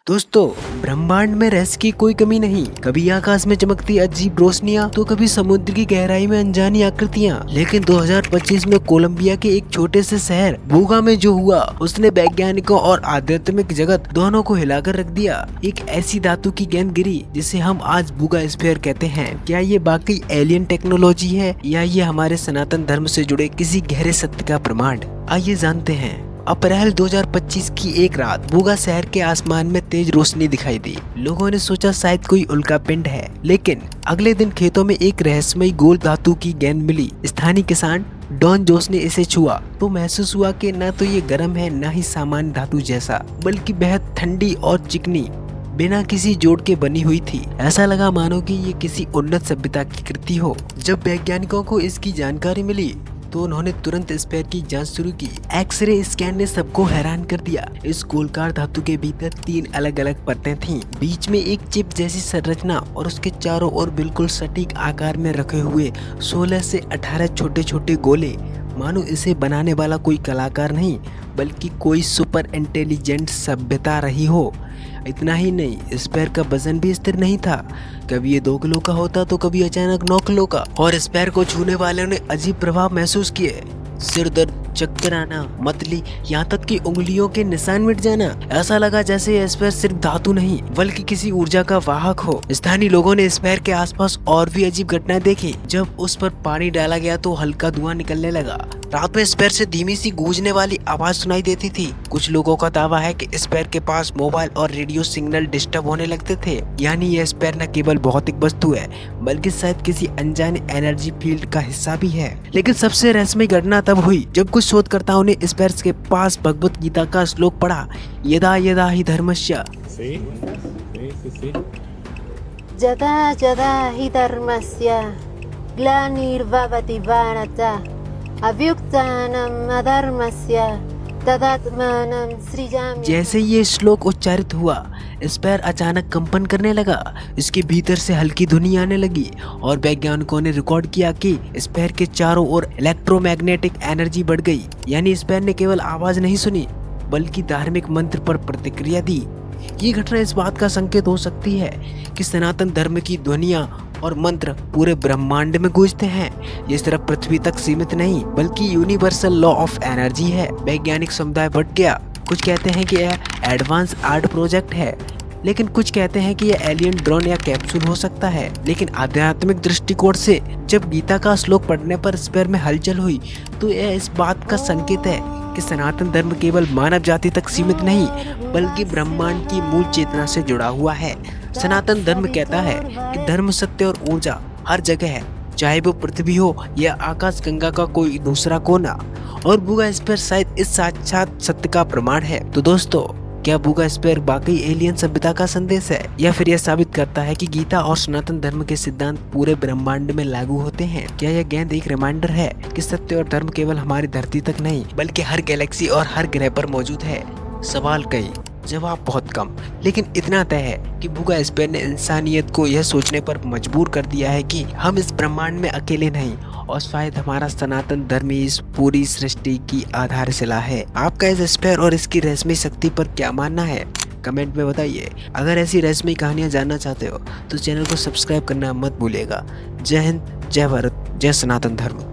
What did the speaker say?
दोस्तों, ब्रह्मांड में रहस्य की कोई कमी नहीं। कभी आकाश में चमकती अजीब रोशनियां, तो कभी समुद्र की गहराई में अनजानी आकृतियां। लेकिन 2025 में कोलंबिया के एक छोटे से शहर बूगा में जो हुआ, उसने वैज्ञानिकों और आध्यात्मिक जगत दोनों को हिलाकर रख दिया। एक ऐसी धातु की गेंद गिरी जिसे हम आज बूगा स्फीयर कहते हैं। क्या ये वाकई एलियन टेक्नोलॉजी है या ये हमारे सनातन धर्म से जुड़े किसी गहरे सत्य का प्रमाण? आइए जानते हैं। अप्रैल 2025 की एक रात बूगा शहर के आसमान में तेज रोशनी दिखाई दी। लोगों ने सोचा शायद कोई उल्का पिंड है, लेकिन अगले दिन खेतों में एक रहस्यमयी गोल धातु की गेंद मिली। स्थानीय किसान डॉन जोस ने इसे छुआ तो महसूस हुआ कि न तो ये गर्म है, न ही सामान्य धातु जैसा, बल्कि बेहद ठंडी और चिकनी, बिना किसी जोड़ के बनी हुई थी। ऐसा लगा मानो कि ये किसी उन्नत सभ्यता की कृति हो। जब वैज्ञानिकों को इसकी जानकारी मिली तो उन्होंने तुरंत स्फीयर की जांच शुरू की। एक्सरे स्कैन ने सबको हैरान कर दिया। इस गोलाकार धातु के भीतर 3 अलग अलग परतें थीं। बीच में एक चिप जैसी संरचना और उसके चारों ओर बिल्कुल सटीक आकार में रखे हुए 16 से 18 छोटे छोटे गोले। मानो इसे बनाने वाला कोई कलाकार नहीं, बल्कि कोई सुपर इंटेलिजेंट सभ्यता रही हो। इतना ही नहीं, स्फीयर का वजन भी स्थिर नहीं था। कभी ये 2 किलो का होता तो कभी अचानक 9 किलो का। और स्फीयर को छूने वालों ने अजीब प्रभाव महसूस किए। सिर दर्द, चक्कर आना, मतली, यहाँ तक कि उंगलियों के निशान मिट जाना। ऐसा लगा जैसे ये स्फीयर सिर्फ धातु नहीं बल्कि किसी ऊर्जा का वाहक हो। स्थानीय लोगों ने स्फीयर के आसपास और भी अजीब घटनाएं देखी। जब उस पर पानी डाला गया तो हल्का धुआं निकलने लगा। रात में स्फीयर से धीमी सी गूंजने वाली आवाज सुनाई देती थी। कुछ लोगों का दावा है कि स्फीयर के पास मोबाइल और रेडियो सिग्नल डिस्टर्ब होने लगते थे। यानी ये स्फीयर न केवल भौतिक वस्तु है, बल्कि शायद किसी अनजाने एनर्जी फील्ड का हिस्सा भी है। लेकिन सबसे रहस्यमयी घटना तब हुई जब कुछ शोधकर्ताओं ने स्फीयर के पास भगवत गीता का श्लोक पढ़ा। यदा यदा हि धर्मस्य जदा जदा हि धर्मस्य ग्लानिर्भवति भारत अभ्युत्थानम् अधर्मस्य तदात्मानं सृजाम्यहम्। जैसे ये श्लोक उच्चारित हुआ, स्फीयर अचानक कंपन करने लगा। इसके भीतर से हल्की ध्वनि आने लगी और वैज्ञानिकों ने रिकॉर्ड किया कि स्फीयर के चारों ओर इलेक्ट्रोमैग्नेटिक एनर्जी बढ़ गई। यानी स्फीयर ने केवल आवाज नहीं सुनी, बल्कि धार्मिक मंत्र पर प्रतिक्रिया दी। ये घटना इस बात का संकेत हो सकती है कि सनातन धर्म की ध्वनियां और मंत्र पूरे ब्रह्मांड में गूंजते हैं। ये सिर्फ पृथ्वी तक सीमित नहीं, बल्कि यूनिवर्सल लॉ ऑफ एनर्जी है। वैज्ञानिक समुदाय बढ़ गया। कुछ कहते हैं कि यह एडवांस आर्ट प्रोजेक्ट है, लेकिन कुछ कहते हैं कि यह एलियन ड्रोन या कैप्सूल हो सकता है। लेकिन आध्यात्मिक दृष्टिकोण से जब गीता का श्लोक पढ़ने पर स्फीयर में हलचल हुई, तो यह इस बात का संकेत है कि सनातन धर्म केवल मानव जाति तक सीमित नहीं, बल्कि ब्रह्मांड की मूल चेतना से जुड़ा हुआ है। सनातन धर्म कहता है कि धर्म, सत्य और ऊर्जा हर जगह है, चाहे वो पृथ्वी हो या आकाश गंगा का कोई दूसरा कोना। और बूगा स्फीयर शायद इस साक्षात सत्य का प्रमाण है। तो दोस्तों, क्या बूगा स्फीयर वाकई एलियन सभ्यता का संदेश है, या फिर यह साबित करता है कि गीता और सनातन धर्म के सिद्धांत पूरे ब्रह्मांड में लागू होते हैं? क्या यह गेंद एक रिमाइंडर है कि सत्य और धर्म केवल हमारी धरती तक नहीं, बल्कि हर गैलेक्सी और हर ग्रह पर मौजूद है? सवाल कई, जवाब बहुत कम, लेकिन इतना तय है कि बूगा स्फीयर ने इंसानियत को यह सोचने पर मजबूर कर दिया है कि हम इस ब्रह्मांड में अकेले नहीं, और शायद हमारा सनातन धर्म ही इस पूरी सृष्टि की आधारशिला है। आपका इस स्फीयर और इसकी रहस्यमयी शक्ति पर क्या मानना है? कमेंट में बताइए। अगर ऐसी रहस्यमयी कहानियां जानना चाहते हो तो चैनल को सब्सक्राइब करना मत भूलिएगा। जय हिंद, जय भारत, जय सनातन धर्म।